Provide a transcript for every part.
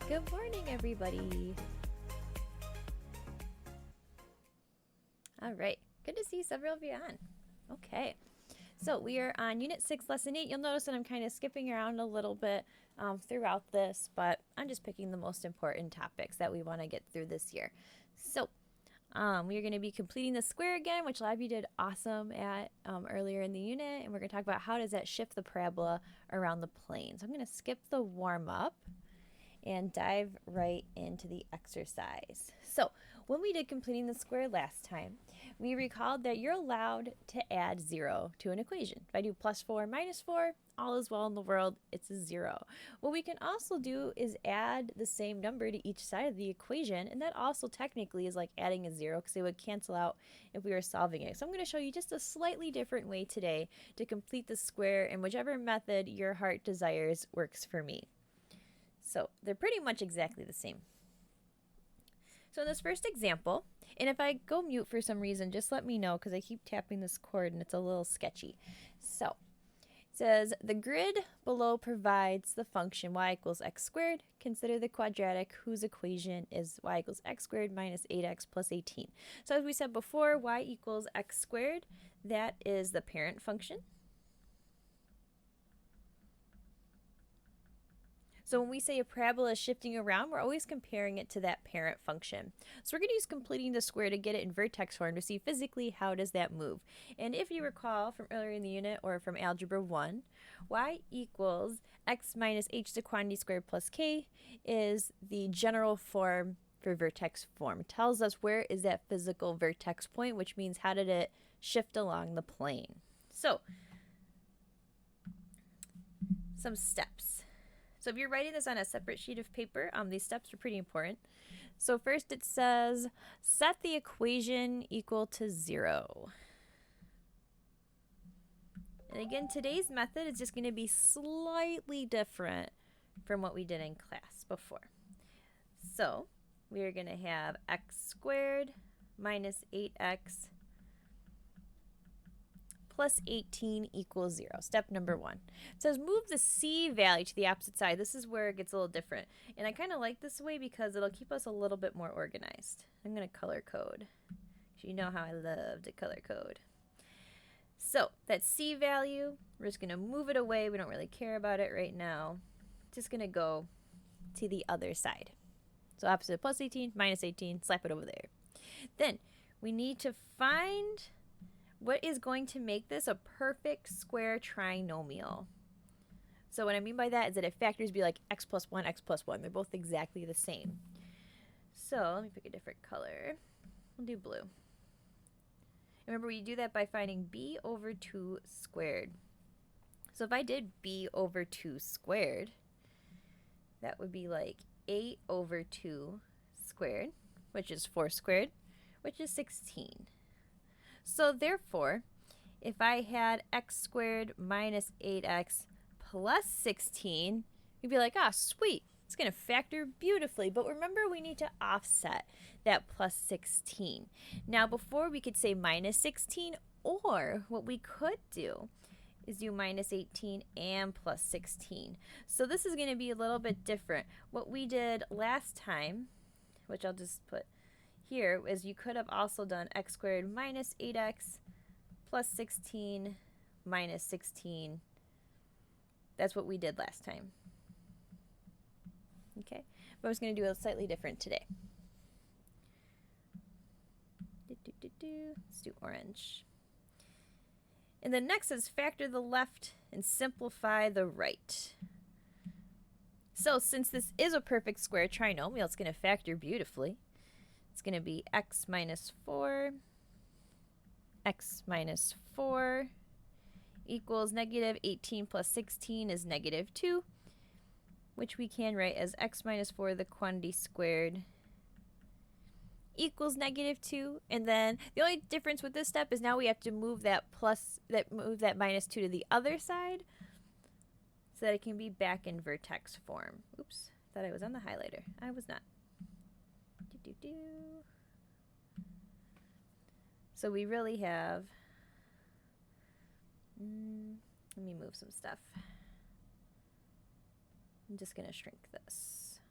Good morning, everybody. All right, good to see several of you on. Okay, so we are on Unit 6, Lesson 8. You'll notice that I'm kind of skipping around a little bit throughout this, but I'm just picking the most important topics that we want to get through this year. So we're going to be completing the square again, which a lot of you did awesome at earlier in the unit, and we're going to talk about how does that shift the parabola around the plane. So I'm going to skip the warm-up and dive right into the exercise. So when we did completing the square last time, we recalled that you're allowed to add 0 to an equation. If I do plus 4 minus 4, all is well in the world, it's a 0. What we can also do is add the same number to each side of the equation, and that also technically is like adding a 0 because they would cancel out if we were solving it. So I'm going to show you just a slightly different way today to complete the square, and whichever method your heart desires works for me. So they're pretty much exactly the same. So in this first example, and if I go mute for some reason, just let me know because I keep tapping this cord and it's a little sketchy. So it says the grid below provides the function y equals x squared. Consider the quadratic whose equation is y equals x squared minus 8x plus 18. So as we said before, y equals x squared, that is the parent function. So when we say a parabola is shifting around, we're always comparing it to that parent function. So we're going to use completing the square to get it in vertex form to see physically how does that move. And if you recall from earlier in the unit or from Algebra 1, y equals x minus h to quantity squared plus k is the general form for vertex form. It tells us where is that physical vertex point, which means how did it shift along the plane. So some steps. So if you're writing this on a separate sheet of paper, these steps are pretty important. So first it says, set the equation equal to 0. And again, today's method is just going to be slightly different from what we did in class before. So we are going to have x squared minus 8x plus 18 equals 0. Step number 1. It says move the c value to the opposite side. This is where it gets a little different. And I kind of like this way because it'll keep us a little bit more organized. I'm going to color code. You know how I love to color code. So that c value, we're just going to move it away. We don't really care about it right now. Just going to go to the other side. So opposite of plus 18, minus 18, slap it over there. Then we need to find what is going to make this a perfect square trinomial. So what I mean by that is that if factors be like x plus 1, x plus 1, they're both exactly the same. So let me pick a different color. We'll do blue. Remember, we do that by finding b over 2 squared. So if I did b over 2 squared, that would be like 8 over 2 squared, which is 4 squared, which is 16. So therefore, if I had x squared minus 8x plus 16, you'd be like, ah, sweet, it's going to factor beautifully. But remember, we need to offset that plus 16. Now, before we could say minus 16, or what we could do is do minus 18 and plus 16. So this is going to be a little bit different. What we did last time, which I'll just put here, is you could have also done x squared minus 8x plus 16 minus 16. That's what we did last time. Okay, but I was going to do it slightly different today. Let's do orange. And then next is factor the left and simplify the right. So since this is a perfect square trinomial, it's going to factor beautifully. It's going to be x minus 4 equals negative 18 plus 16 is negative 2, which we can write as x minus 4, the quantity squared, equals negative 2. And then the only difference with this step is now we have to move that minus 2 to the other side so that it can be back in vertex form. Oops, thought I was on the highlighter. I was not. So we really have, let me move some stuff. I'm just going to shrink this.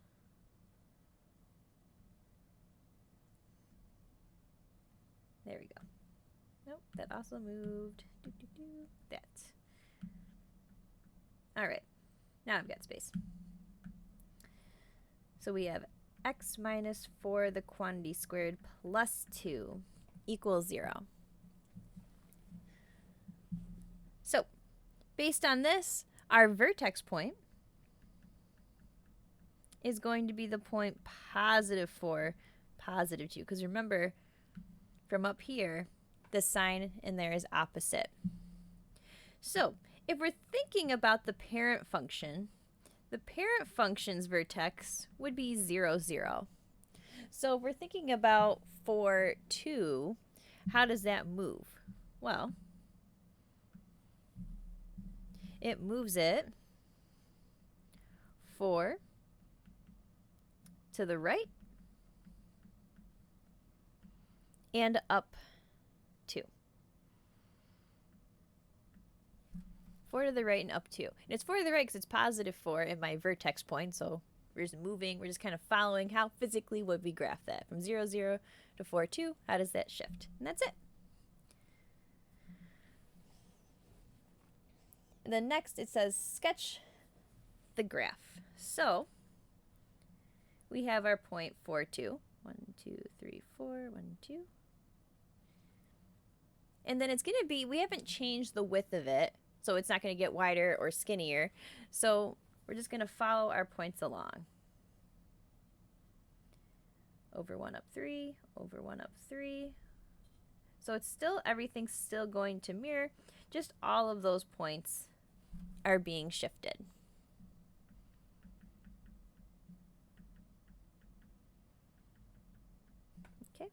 There we go. Nope, that also moved. That. All right, now I've got space. So we have x minus 4 the quantity squared plus 2 equals 0. So based on this, our vertex point is going to be the point positive 4, positive 2. Because remember, from up here, the sign in there is opposite. So if we're thinking about the parent function, the parent function's vertex would be 0, 0. So if we're thinking about 4, 2, how does that move? Well, it moves it 4 to the right and up 2. 4 to the right and up 2. And it's 4 to the right because it's positive 4 in my vertex point. So we're just moving. We're just kind of following how physically would we graph that. From 0, 0 to 4, 2, how does that shift? And that's it. And then next it says sketch the graph. So we have our point 4, 2. 1, 2, 3, 4, 1, 2. And then it's going to be, we haven't changed the width of it, so it's not going to get wider or skinnier. So we're just going to follow our points along. Over 1 up 3, over 1 up 3. So it's still, everything's still going to mirror, just all of those points are being shifted. Okay.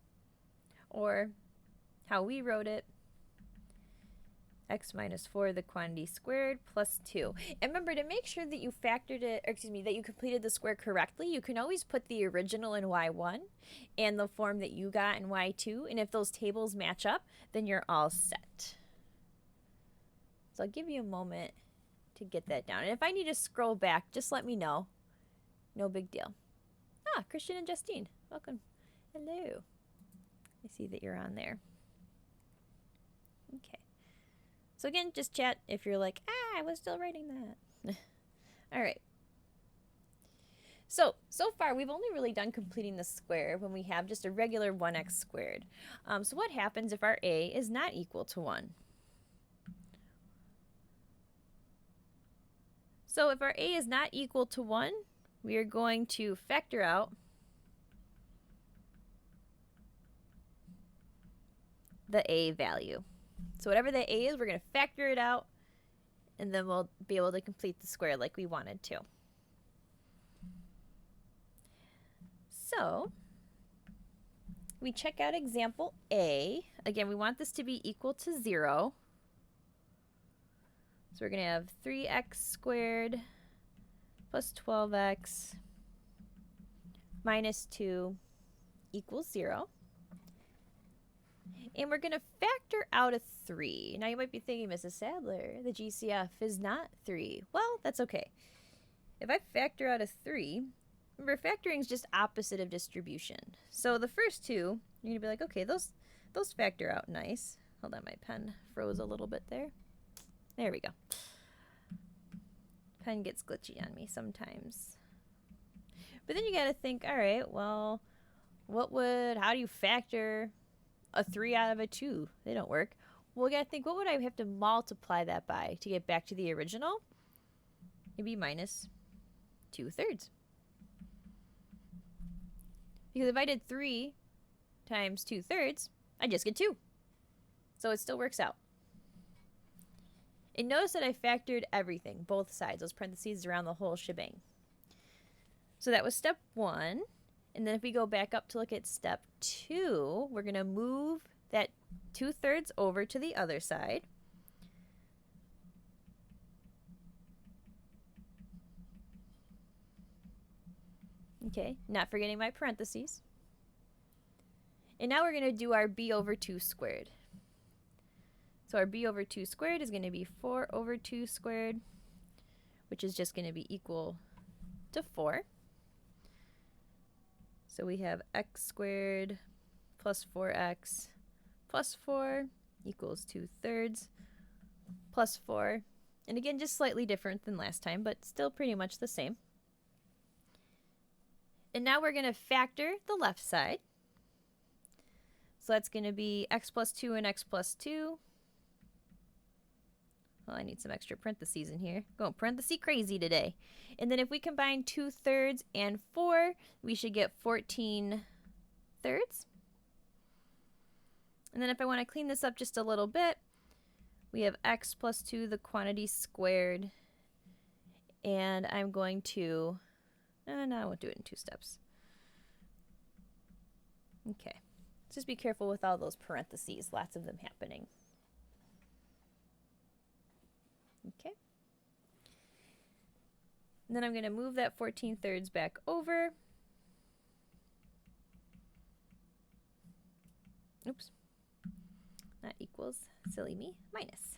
Or how we wrote it, x minus 4 the quantity squared plus 2. And remember, to make sure that you factored it, or excuse me, that you completed the square correctly, you can always put the original in y1 and the form that you got in y2, and if those tables match up, then you're all set. So I'll give you a moment to get that down. And if I need to scroll back, just let me know. No big deal. Ah, Christian and Justine, welcome. Hello. I see that you're on there. Okay. So again, just chat if you're like, I was still writing that. All right. So far we've only really done completing the square when we have just a regular 1x squared. So what happens if our a is not equal to 1? So if our a is not equal to 1, we are going to factor out the a value. So whatever the a is, we're going to factor it out, and then we'll be able to complete the square like we wanted to. So we check out example A. Again, we want this to be equal to 0. So we're going to have 3x squared plus 12x minus 2 equals 0. And we're going to factor out a 3. Now you might be thinking, Mrs. Sadler, the GCF is not 3. Well, that's okay. If I factor out a 3, remember factoring is just opposite of distribution. So the first two, you're going to be like, okay, those factor out nice. Hold on, my pen froze a little bit there. There we go. Pen gets glitchy on me sometimes. But then you got to think, all right, well, how do you factor a 3 out of a 2? They don't work. Well, we got to think, what would I have to multiply that by to get back to the original? It'd be minus 2/3. Because if I did 3 times 2/3, I just get 2. So it still works out. And notice that I factored everything, both sides, those parentheses around the whole shebang. So that was step 1. And then if we go back up to look at step 2, we're going to move that 2/3 over to the other side. Okay, not forgetting my parentheses. And now we're going to do our b over 2 squared. So our b over 2 squared is going to be 4 over 2 squared, which is just going to be equal to 4. So we have x squared plus 4x plus 4 equals 2/3 plus 4. And again, just slightly different than last time, but still pretty much the same. And now we're going to factor the left side. So that's going to be x plus 2 and x plus 2. Well, I need some extra parentheses in here. Going parenthesis crazy today. And then if we combine 2/3 and 4, we should get 14/3. And then if I want to clean this up just a little bit, we have x plus 2, the quantity squared. And I'm going to, no, I won't do it in 2 steps. Okay. Just be careful with all those parentheses, lots of them happening. Okay. And then I'm going to move that 14/3 back over. Oops. Not equals, silly me, minus.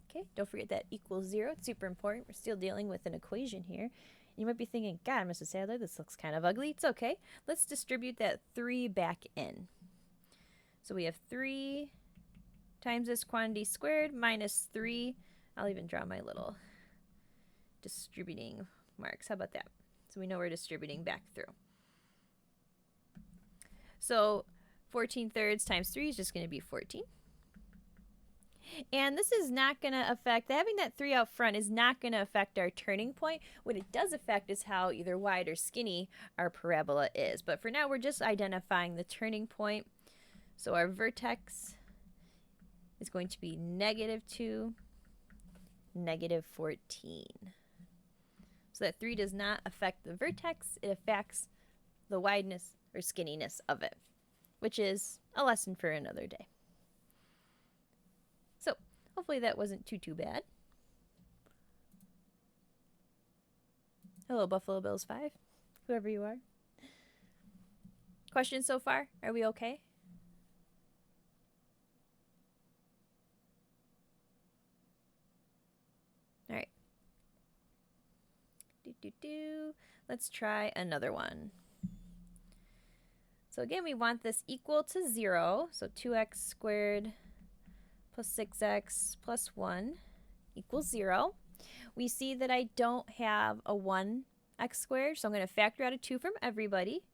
Okay, don't forget that equals 0. It's super important. We're still dealing with an equation here. You might be thinking, God, Mrs. Sadler, this looks kind of ugly. It's okay. Let's distribute that 3 back in. So we have 3 times this quantity squared minus 3. I'll even draw my little distributing marks. How about that? So we know we're distributing back through. So 14/3 times 3 is just going to be 14. And this is not going to affect, having that 3 out front is not going to affect our turning point. What it does affect is how either wide or skinny our parabola is. But for now, we're just identifying the turning point. So our vertex is going to be -2, -14. So that 3 does not affect the vertex. It affects the wideness or skinniness of it, which is a lesson for another day. So hopefully that wasn't too bad. Hello, Buffalo Bills 5, whoever you are. Questions so far? Are we okay? All right. Let's try another one. So again, we want this equal to 0. So 2x squared plus 6x plus 1 equals 0. We see that I don't have a 1x squared, so I'm going to factor out a 2 from everybody.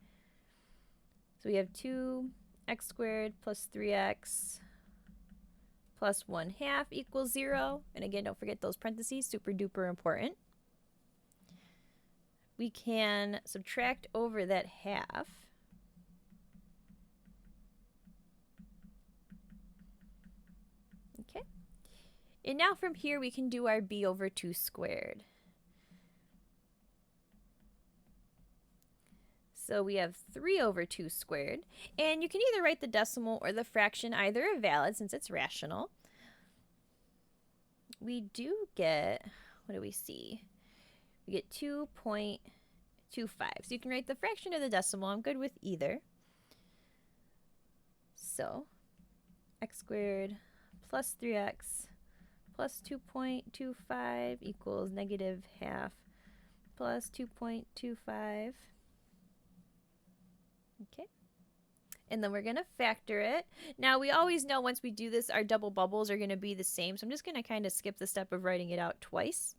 So we have 2x squared plus 3x plus 1/2 equals 0. And again, don't forget those parentheses, super duper important. We can subtract over that half. Okay. And now from here we can do our b over 2 squared. So we have 3 over 2 squared. And you can either write the decimal or the fraction, either are valid since it's rational. We do get, what do we see? We get 2.25. So you can write the fraction or the decimal. I'm good with either. So x squared plus 3x plus 2.25 equals -1/2 plus 2.25. Okay. And then we're going to factor it. Now, we always know once we do this, our double bubbles are going to be the same. So I'm just going to kind of skip the step of writing it out twice.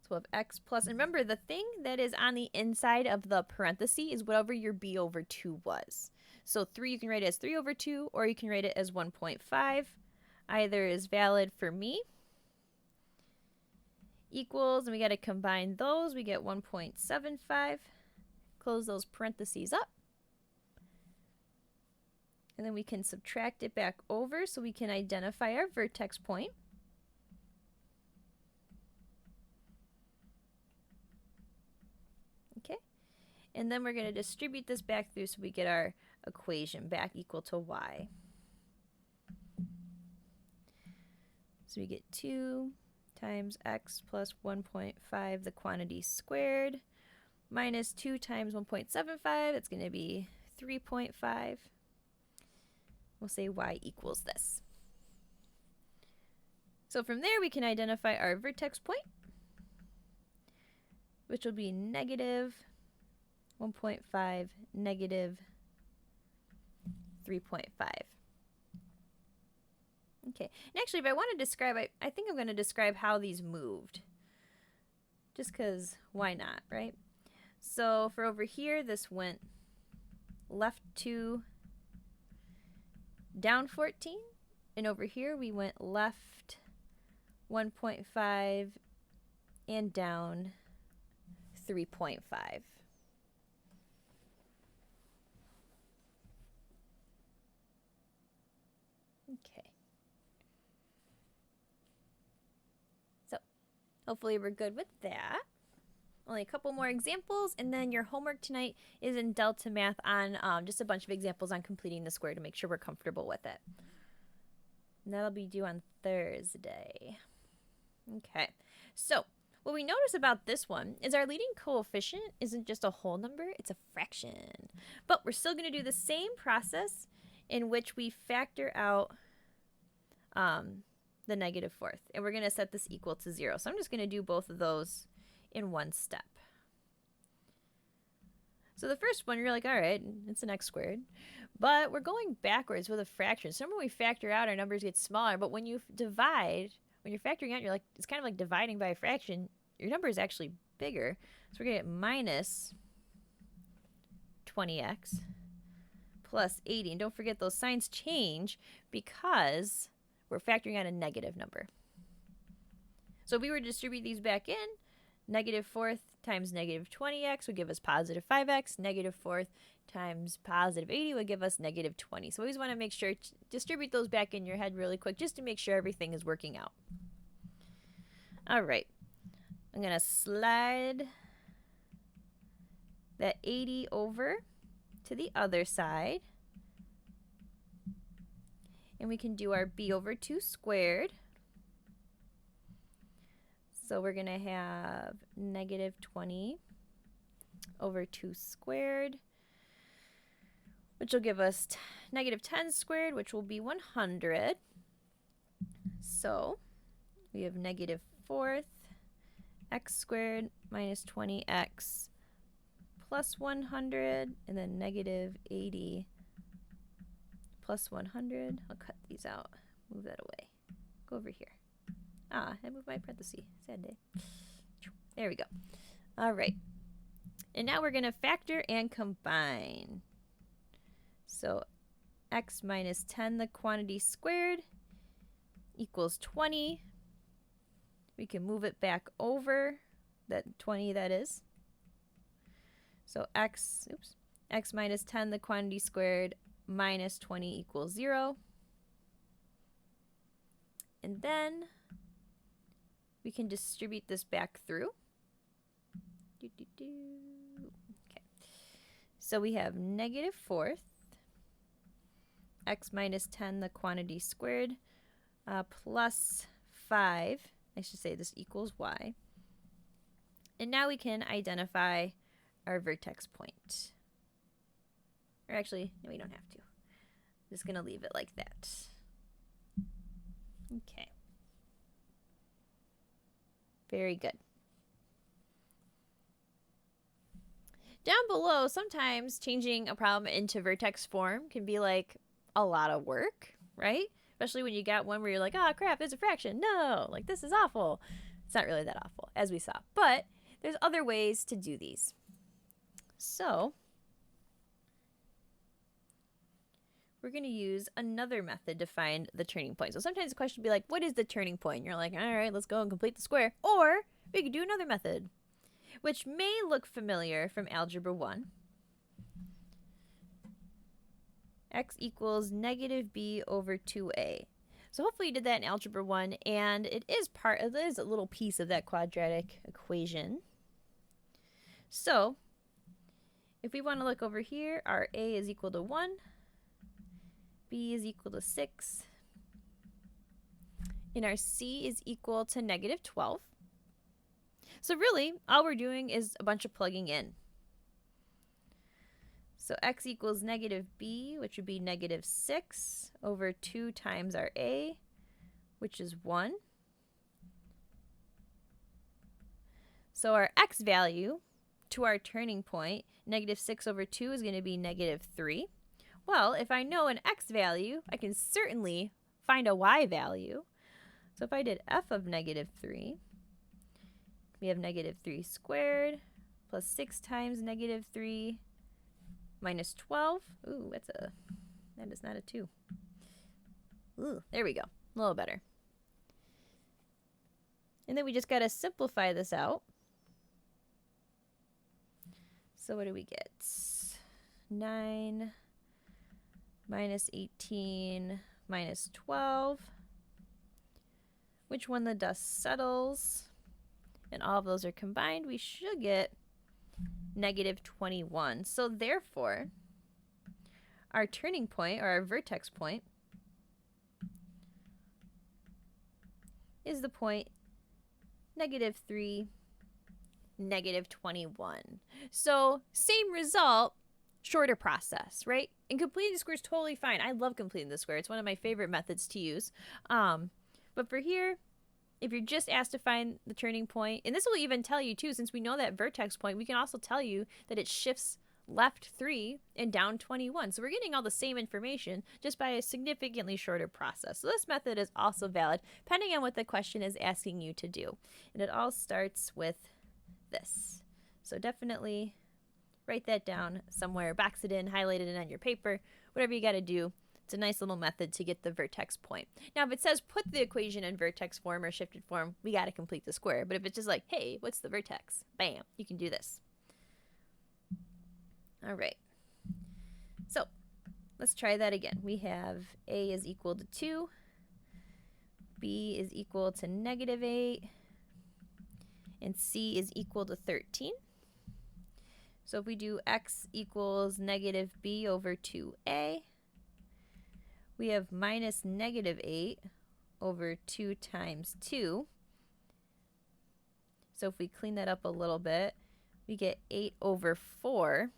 So we'll have x plus, and remember, the thing that is on the inside of the parenthesis is whatever your b over 2 was. So 3, you can write it as 3 over 2, or you can write it as 1.5. Either is valid for me. Equals, and we got to combine those. We get 1.75. Close those parentheses up. And then we can subtract it back over so we can identify our vertex point. Okay. And then we're going to distribute this back through so we get our equation back equal to y. So we get 2 times x plus 1.5, the quantity squared, minus 2 times 1.75, that's going to be 3.5. We'll say y equals this. So from there we can identify our vertex point, which will be 1.5, negative 3.5. Okay, and actually if I want to describe, I think I'm going to describe how these moved. Just because, why not, right? So for over here, this went left 2, down 14. And over here, we went left 1.5 and down 3.5. Okay. So hopefully we're good with that. Only a couple more examples, and then your homework tonight is in Delta Math on just a bunch of examples on completing the square to make sure we're comfortable with it. And that'll be due on Thursday. Okay, so what we notice about this one is our leading coefficient isn't just a whole number, it's a fraction. But we're still going to do the same process in which we factor out the negative fourth. And we're going to set this equal to 0. So I'm just going to do both of those in one step. So the first one, you're like, all right, it's an x squared. But we're going backwards with a fraction. So when we factor out, our numbers get smaller. But when you divide, when you're factoring out, you're like, it's kind of like dividing by a fraction. Your number is actually bigger. So we're going to get minus 20x plus 80. And don't forget those signs change because we're factoring out a negative number. So if we were to distribute these back in, negative fourth times negative 20x would give us positive 5x. Negative fourth times positive 80 would give us negative 20. So we always want to make sure to distribute those back in your head really quick just to make sure everything is working out. All right. I'm going to slide that 80 over to the other side. And we can do our b over 2 squared. So we're going to have negative 20 over 2 squared, which will give us negative 10 squared, which will be 100. So we have negative fourth x squared minus 20x plus 100, and then negative 80 plus 100. I'll cut these out, move that away. Go over here. Ah, I moved my parenthesis. Sad day. There we go. All right. And now we're going to factor and combine. So x minus 10, the quantity squared, equals 20. We can move it back over, that 20 that is. So x minus 10, the quantity squared, minus 20 equals 0. And then we can distribute this back through. Okay. So we have negative fourth, x minus 10, the quantity squared, plus 5. I should say this equals y. And now we can identify our vertex point. Or actually, no, we don't have to. I'm just going to leave it like that. Okay. Very good. Down below, sometimes changing a problem into vertex form can be like a lot of work, right? Especially when you got one where you're like, oh crap, it's a fraction. No, like this is awful. It's not really that awful, as we saw. But there's other ways to do these. So we're going to use another method to find the turning point. So sometimes the question will be like, what is the turning point? And you're like, all right, let's go and complete the square. Or we could do another method, which may look familiar from Algebra 1. X equals negative b over 2a. So hopefully you did that in Algebra 1, and it is a little piece of that quadratic equation. So if we want to look over here, our a is equal to 1, b is equal to 6, and our c is equal to negative 12. So really, all we're doing is a bunch of plugging in. So x equals negative b, which would be negative 6 over 2 times our a, which is 1. So our x value to our turning point, negative 6 over 2 is going to be negative 3. Well, if I know an x value, I can certainly find a y value. So if I did f of negative 3, we have negative 3 squared plus 6 times negative 3 minus 12. Ooh, that is not a 2. Ooh, there we go. A little better. And then we just got to simplify this out. So what do we get? 9 minus 18 minus 12. Which one the dust settles? And all of those are combined. We should get negative 21. So therefore, our turning point, or our vertex point, is the point negative 3, negative 21. So same result, shorter process, right? And completing the square is totally fine. I love completing the square. It's one of my favorite methods to use. But for here, if you're just asked to find the turning point, and this will even tell you too, since we know that vertex point, we can also tell you that it shifts left 3 and down 21. So we're getting all the same information just by a significantly shorter process. So this method is also valid depending on what the question is asking you to do. And it all starts with this. So definitely write that down somewhere, box it in, highlight it in on your paper, whatever you got to do. It's a nice little method to get the vertex point. Now, if it says put the equation in vertex form or shifted form, we got to complete the square. But if it's just like, hey, what's the vertex? Bam, you can do this. All right. So let's try that again. We have A is equal to 2. B is equal to negative 8. And C is equal to 13. So if we do X equals negative B over 2A, we have minus negative 8 over 2 times 2. So if we clean that up a little bit, we get 8 over 4,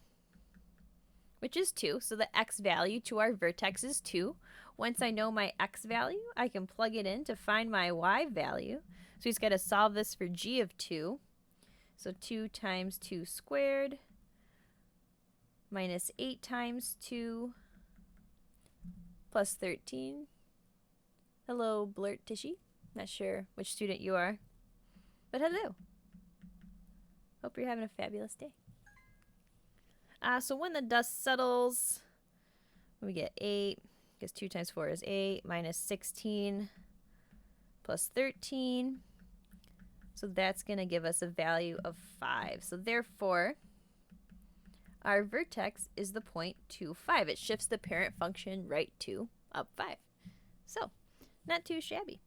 which is 2. So the x value to our vertex is 2. Once I know my x value, I can plug it in to find my y value. So he's got to solve this for g of 2. So 2 times 2 squared minus 8 times 2 plus 13. Hello, Blurt Tishy. Not sure which student you are, but hello. Hope you're having a fabulous day. So when the dust settles, we get 8, because 2 times 4 is 8, minus 16 plus 13. So that's going to give us a value of 5. So therefore, our vertex is the point 2, 5. It shifts the parent function right to up 5. So, not too shabby.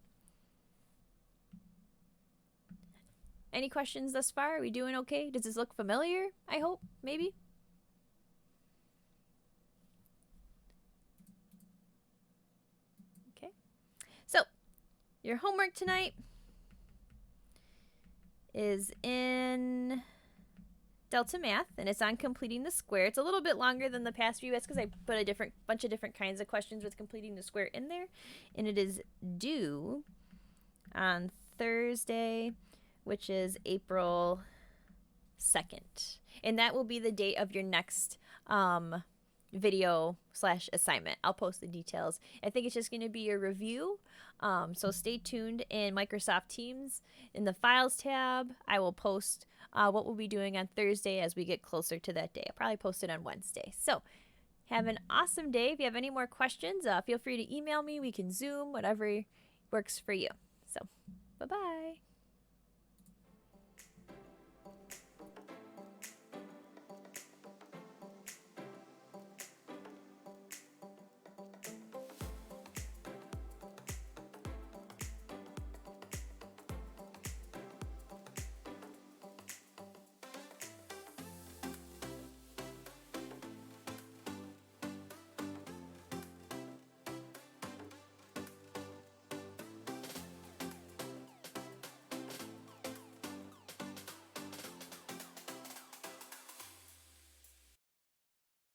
Any questions thus far? Are we doing okay? Does this look familiar? I hope, maybe? Okay. So, your homework tonight is in Delta Math, and it's on completing the square. It's a little bit longer than the past few. That's because I put a bunch of different kinds of questions with completing the square in there, and it is due on Thursday, which is April 2nd, and that will be the date of your next video / assignment. I'll post the details. I think it's just going to be a review, so stay tuned in Microsoft Teams. In the Files tab, I will post what we'll be doing on Thursday as we get closer to that day. I'll probably post it on Wednesday. So have an awesome day. If you have any more questions, feel free to email me. We can Zoom, whatever works for you. So bye-bye.